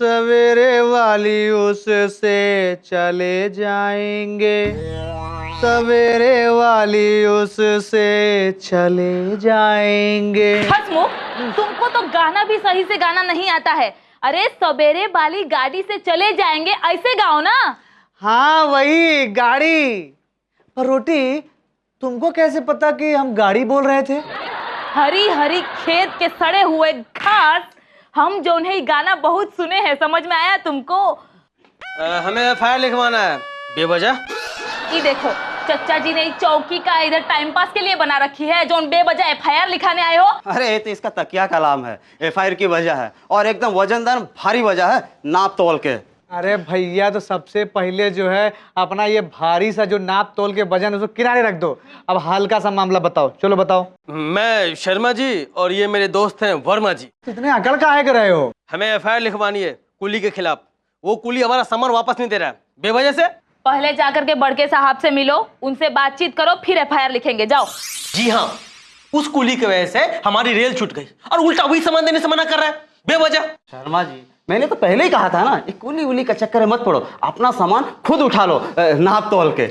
सवेरे वाली उससे चले जाएंगे, सवेरे वाली उससे चले जाएंगे। हसमुख, तुमको तो गाना भी सही से गाना नहीं आता है। अरे सवेरे वाली गाड़ी से चले जाएंगे ऐसे गाओ ना। हाँ वही गाड़ी। पर रोटी, तुमको कैसे पता कि हम गाड़ी बोल रहे थे? हरी हरी खेत के सड़े हुए घास, हम जो है गाना बहुत सुने हैं। समझ में आया तुमको? हमें एफआईआर लिखवाना है बेवजह। ये देखो, चचा जी ने चौकी का इधर टाइम पास के लिए बना रखी है, जो बेवजह एफआईआर लिखाने आए हो। अरे ये तो इसका तकिया कलाम है, एफआईआर की वजह है और एकदम वजनदार भारी वजह है, नाप तोल के। अरे भैया, तो सबसे पहले जो है अपना ये भारी सा जो नाप तोल के वजन उसको किनारे रख दो। अब हल्का सा मामला बताओ, चलो बताओ। मैं शर्मा जी और ये मेरे दोस्त हैं वर्मा जी। इतने अकड़ काहे कर रहे हो? हमें एफआईआर लिखवानी है कुली के खिलाफ। वो कुली हमारा सामान वापस नहीं दे रहा है बेवजह से। पहले जाकर के बड़के साहब से मिलो, उनसे बातचीत करो, फिर एफआईआर लिखेंगे। जाओ। जी हाँ, उस कुली की वजह से हमारी रेल छूट गई और उल्टा वही सामान देने से मना कर रहा है बेवजह। शर्मा जी, मैंने तो पहले ही कहा था ना, एक कुली उली का चक्कर में मत पड़ो, अपना सामान खुद उठा लो नाप तोल के।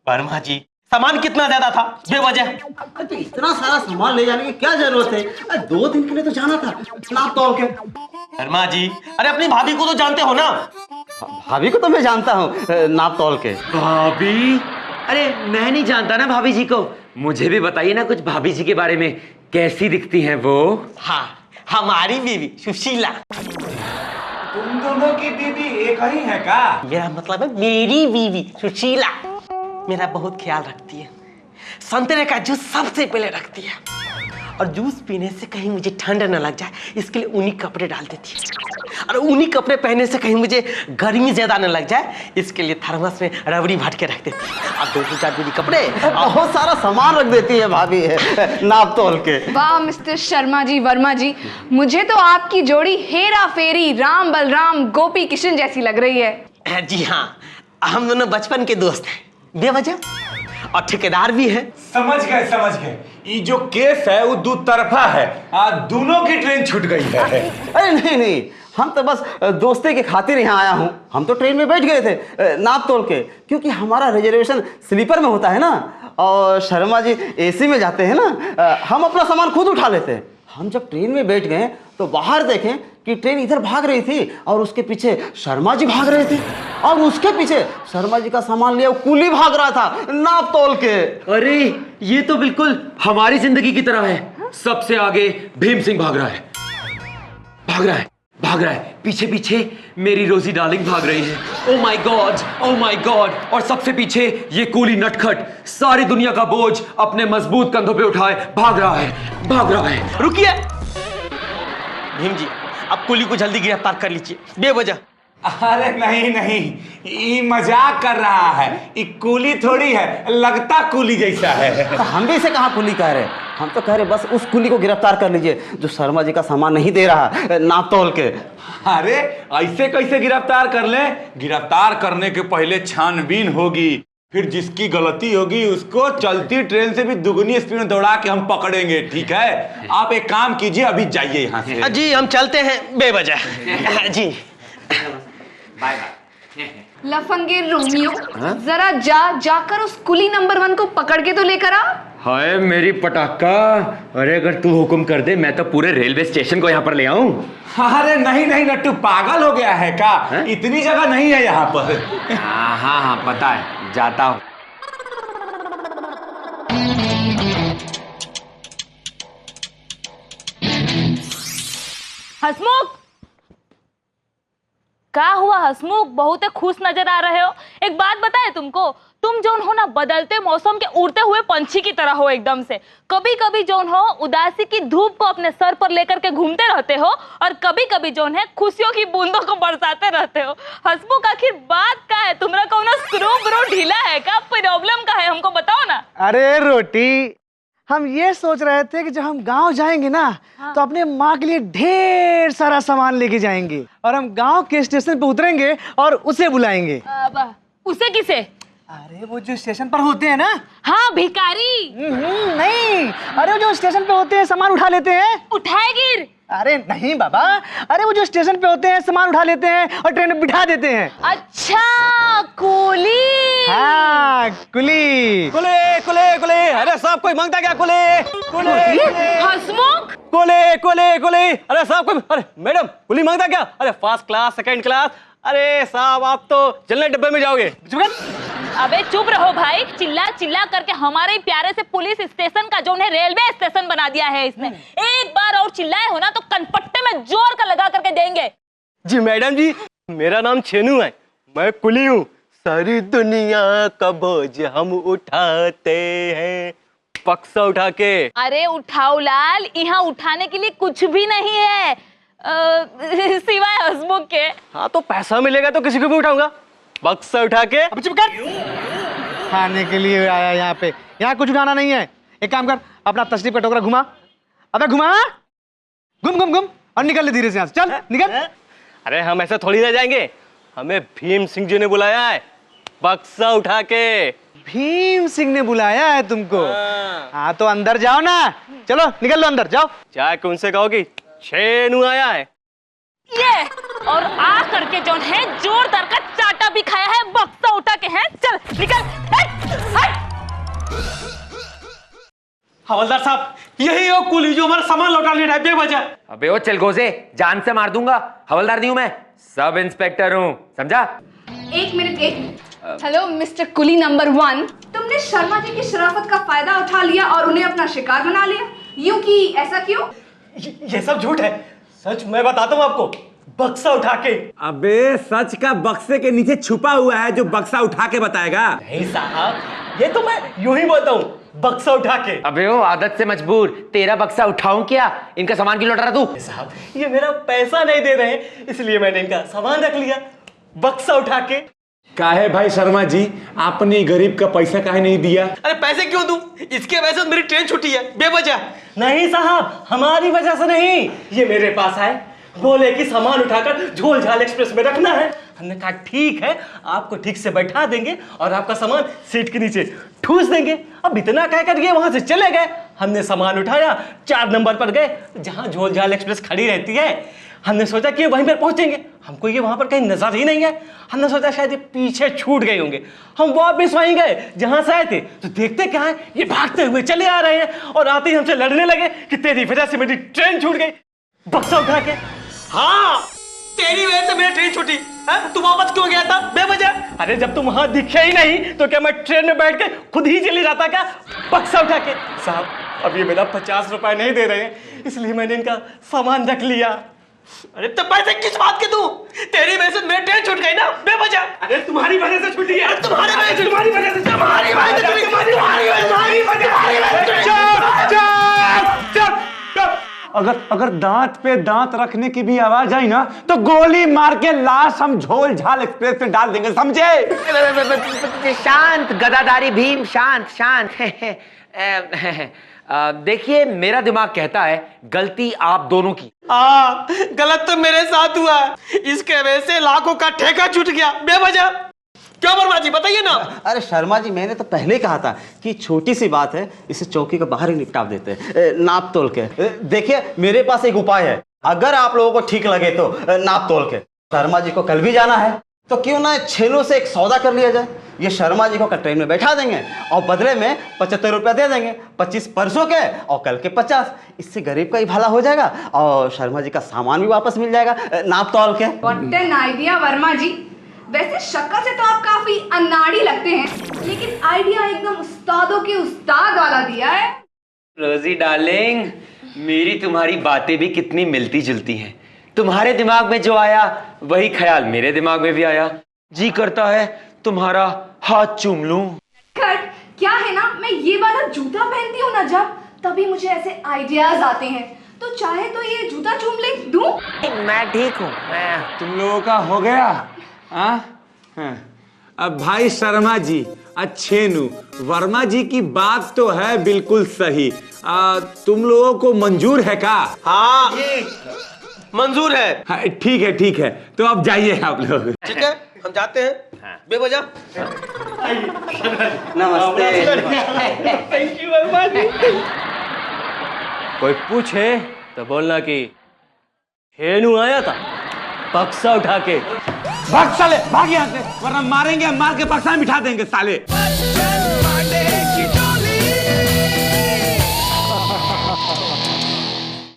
वर्मा जी, सामान कितना ज्यादा था बेवजह? तो इतना सारा सामान ले जाने की क्या जरूरत है? 2 दिन के लिए तो जाना था नाप तोल के। वर्मा जी, अरे अपनी भाभी को तो जानते हो ना। भाभी को तो मैं जानता हूँ नाप तोल के। भाभी? अरे मैं नहीं जानता ना भाभी जी को। मुझे भी बताइए ना कुछ भाभी जी के बारे में, कैसी दिखती हैं वो? हाँ, हमारी बीवी सुशीला। तुम दोनों की बीवी एक ही है का? मेरा मतलब है मेरी बीवी सुशीला मेरा बहुत ख्याल रखती है। संतरे का जूस सबसे पहले रखती है और जूस पीने से कहीं मुझे ठंड न लग जाए इसके लिए ऊनी कपड़े डाल देती है, और ऊनी कपड़े पहनने से कहीं मुझे गर्मी ज्यादा न लग जाए इसके लिए थर्मस में रबड़ी भर के रख देती है। अब 2-4 जोड़ी कपड़े, बहुत सारा सामान रख देती है भाभी नाप तोल के। वाह मिस्टर शर्मा जी, वर्मा जी, मुझे तो आपकी जोड़ी हेरा फेरी राम बलराम गोपी किशन जैसी लग रही है। जी हाँ, हम दोनों बचपन के दोस्त हैं बेवजह, और ठेकेदार भी है। समझ गए समझ गए। ये जो केस है वो 2 तरफा है, दोनों की ट्रेन छूट गई है। अरे नहीं नहीं, हम तो बस दोस्ती के खातिर यहाँ आया हूँ। हम तो ट्रेन में बैठ गए थे नाप तोल के, क्योंकि हमारा रिजर्वेशन स्लीपर में होता है ना, और शर्मा जी एसी में जाते हैं ना, हम अपना सामान खुद उठा लेते हैं। हम जब ट्रेन में बैठ गए तो बाहर देखें कि ट्रेन इधर भाग रही थी और उसके पीछे शर्मा जी भाग रहे थे, और उसके पीछे शर्मा जी का सामान लिया कुली भाग रहा था नाप तोल के। अरे ये तो बिल्कुल हमारी जिंदगी की तरह है। सबसे आगे भीम सिंह भाग रहा है, भाग रहा है, भाग रहा है, पीछे पीछे मेरी रोजी डार्लिंग भाग रही है। Oh my God, oh my God. और सबसे पीछे ये कूली नटखट सारी दुनिया का बोझ अपने मजबूत कंधों पे उठाए भाग रहा है, भाग रहा है। रुकिए भीम जी, अब कुली को जल्दी गिरफ्तार कर लीजिए बेवजह। अरे नहीं नहीं, ये मजाक कर रहा है, ये कुली थोड़ी है, लगता कुली जैसा है। तो हम भी इसे कहाँ कुली कह रहे, हम तो कह रहे बस उस कुली को गिरफ्तार कर लीजिए जो शर्मा जी का सामान नहीं दे रहा नाप तोल के। अरे ऐसे कैसे गिरफ्तार कर ले? गिरफ्तार करने के पहले छानबीन होगी, फिर जिसकी गलती होगी उसको चलती ट्रेन से भी दुगनी स्पीड में दौड़ा के हम पकड़ेंगे, ठीक है? आप एक काम कीजिए, अभी जाइए यहाँ से। जी हम चलते हैं बेवजह। जी बाय बाय। लफंगे रोमियो, जरा जाकर उस कुली नंबर 1 को पकड़ के तो लेकर आ। हाय मेरी पटाखा, अरे अगर तू हुक्म कर दे मैं तो पूरे रेलवे स्टेशन को यहाँ पर ले आऊं। अरे नहीं नहीं नट्टू, पागल हो गया है का? इतनी जगह नहीं है यहाँ पर। हाँ हाँ हाँ पता है, जाता हूँ। हसमुख, क्या हुआ हसमुख? बहुत खुश नजर आ रहे हो। एक बात बताए तुमको, तुम जोन हो ना बदलते मौसम के उड़ते हुए पंछी की तरह हो एकदम से। कभी कभी जोन हो उदासी की धूप को अपने सर पर लेकर के घूमते रहते हो, और कभी कभी जोन है खुशियों की बूंदों को बरसाते रहते हो। हसमुख, आखिर बात क्या है? तुम्हारा कौन स्क्रू ब्रू ढीला है क्या? प्रॉब्लम क्या है, हमको बताओ ना। अरे रोटी, हम ये सोच रहे थे कि जब हम गांव जाएंगे ना, तो अपने माँ के लिए ढेर सारा सामान लेके जाएंगे, और हम गांव के स्टेशन पे उतरेंगे और उसे बुलाएंगे। उसे किसे? अरे वो जो स्टेशन पर होते हैं ना। हाँ, भिखारी। नहीं, अरे वो जो स्टेशन पे होते हैं सामान उठा लेते हैं। उठाए गिर अरे नहीं बाबा, अरे वो जो स्टेशन पे होते हैं सामान उठा लेते हैं और ट्रेन में बिठा देते हैं। अच्छा, कुली। हाँ, कुली। कुले कुले कुले, अरे साहब कोई मांगता क्या? कुले कुले हंसमुख। कुले कुले कुले, अरे साहब कोई, अरे मैडम कुली मांगता क्या? अरे फर्स्ट क्लास, सेकंड क्लास, अरे साहब आप तो जनरल डब्बे में जाओगे। अबे चुप रहो भाई, चिल्ला चिल्ला करके हमारे प्यारे से पुलिस स्टेशन का जो उन्हें रेलवे स्टेशन बना दिया है इसने। एक बार और चिल्लाए हो ना तो कनपट्टे में जोर का लगा करके देंगे। जी मैडम जी, मेरा नाम छेनू है, मैं कुली हूँ। सारी दुनिया का बोझ हम उठाते हैं, बक्सा उठा के। अरे उठाओ लाल, यहाँ उठाने के लिए कुछ भी नहीं है सिवाय हंसमुख के। हाँ तो पैसा मिलेगा तो किसी को भी उठाऊंगा, बक्सा उठा के। अब चुप कर। खाने के लिए आया यहाँ पे, यहाँ कुछ उठाना नहीं है। एक काम कर, अपना तशरीफ का टोकरा घुमा। अबे घुमा, घुम घुम घुम और निकल ले धीरे से यहाँ से। चल निकल। अरे हम ऐसे थोड़ी ना जाएंगे, हमें भीम सिंह जी ने बुलाया है, बक्सा उठा के। भीम सिंह ने बुलाया है तुमको? हाँ तो अंदर जाओ ना, चलो निकल लो अंदर जाओ। जाके उनसे कहो कि छेनू आया है। ये और आ करके जो है जोरदार का चाटा भी खाया है, बक्सा उठा के है। चल निकल। हट, हट। हवलदार साहब, यही वो कुली जो हमारा सामान लौटाने है बेवजह। अबे ओ चलगोजे, जान से मार दूंगा। हवलदार नहीं हूं मैं, सब इंस्पेक्टर हूँ, समझा? एक मिनट। हेलो मिस्टर कुली नंबर 1, तुमने शर्मा जी की शराफत का फायदा उठा लिया और उन्हें अपना शिकार बना लिया, यूं कि ऐसा क्यों? ये सब झूठ है, सच मैं बताता हूँ आपको, बक्सा उठा के। अबे सच का बक्से के नीचे छुपा हुआ है जो बक्सा उठा के बताएगा। नहीं साहब, ये तो मैं यूं ही बोलता हूँ, बक्सा उठा के। अबे ओ आदत से मजबूर, तेरा बक्सा उठाऊं क्या? इनका सामान क्यों लौटा रहा तू? साहब ये मेरा पैसा नहीं दे रहे हैं, इसलिए मैंने इनका सामान रख लिया, बक्सा उठा के। काहे भाई शर्मा जी, आपने गरीब का पैसा काहे नहीं दिया? अरे पैसे क्यों दूं? इसके वजह से मेरी ट्रेन छूटी है बेवजह। नहीं साहब, हमारी वजह से नहीं, ये मेरे पास आए, बोले कि सामान उठाकर झोलझाल एक्सप्रेस में रखना है। हमने कहा ठीक है, आपको ठीक से बैठा देंगे और आपका सामान सीट के नीचे ठूस देंगे। अब इतना कह कर ये वहां से चले गए। हमने सामान उठाया, 4 नंबर पर गए जहां झोलझाल एक्सप्रेस खड़ी रहती है। हमने सोचा कि वहीं पर पहुंचेंगे, हमको ये वहां पर कहीं नजर ही नहीं है। हमने सोचा शायद ये पीछे छूट गए होंगे। हम वापस वहीं गए जहां से आए थे, तो देखते क्या है, ये भागते हुए चले आ रहे हैं और आते ही हमसे लड़ने लगे कि तेरी वजह से मेरी ट्रेन छूट गई। बक्सा उठा के। हाँ, तेरी वजह से मेरी ट्रेन छूटी है। तू वापस क्यों गया था बेवजह? अरे जब तुम वहां दिखे ही नहीं तो क्या मैं ट्रेन में बैठ के खुद ही चले जाता क्या, बक्सा उठा के? साहब अब ये मेरा 50 रुपए नहीं दे रहे हैं, इसलिए मैंने इनका सामान रख लिया। अरे तो पैसे किस बात के दूं? तेरी वजह से मेरी ट्रेन छूट गई ना बेवजह। अरे तुम्हारी वजह से छूटी है, तुम्हारी वजह से, तुम्हारी वजह से, तुम्हारी वजह से, तुम्हारी वजह से। अगर दांत पे दांत रखने की भी आवाज आई ना तो गोली मार के लाश हम झोल झाल एक्सप्रेस में डाल देंगे, समझे? शांत गदाधारी भीम, शांत शांत। देखिए मेरा दिमाग कहता है गलती आप दोनों की। हाँ, गलत तो मेरे साथ हुआ, इसके वजह से लाखों का ठेका छूट गया बेवजह। क्यों वर्मा जी बताइए ना। अरे शर्मा जी, मैंने तो पहले कहा था कि छोटी सी बात है, इसे चौकी के बाहर ही निपटा देते हैं, नाप तोल के। देखिए मेरे पास एक उपाय है, अगर आप लोगों को ठीक लगे तो नाप तोल के। शर्मा जी को कल भी जाना है, तो क्यों ना छेनों से एक सौदा कर लिया जाए। ये शर्मा जी को कल ट्रेन में बैठा देंगे और बदले में 75 रुपया दे देंगे, 25 परसों के और कल के 50। इससे गरीब का ही भला हो जाएगा और शर्मा जी का सामान भी वापस मिल जाएगा नाप तोल के। व्हाट एन आइडिया वर्मा जी। वैसे शक्ल से तो आप काफी अनाड़ी लगते हैं, लेकिन आइडिया एकदम उस्तादों के उस्ताद वाला दिया है। रोजी डार्लिंग, मेरी तुम्हारी बातें भी कितनी मिलती जुलती हैं। तुम्हारे दिमाग में जो आया वही ख्याल मेरे दिमाग में भी आया। जी करता है तुम्हारा हाथ चूम लूं। कट क्या है ना, मैं ये वाला जूता पहनती हूँ ना जब, तभी मुझे ऐसे आइडियाज आते हैं। तो चाहे तो ये जूता चूम ले दूं? मैं ठीक हूँ। तुम लोगों का हो गया? हाँ। अब भाई शर्मा जी, अच्छेनू, वर्मा जी की बात तो है बिल्कुल सही। तुम लोगों को मंजूर है का? हाँ मंजूर है। हाँ, ठीक है, तो अब जाइए आप लोग। ठीक है, हम जाते हैं बेवजह। नमस्ते। थैंक यू वर्मा जी। कोई पूछे तो बोलना कि हेनू आया था बक्सा उठा के। भाग साले, भाग यहाँ से, वरना मारेंगे, मार के बक्सा में बिठा देंगे साले।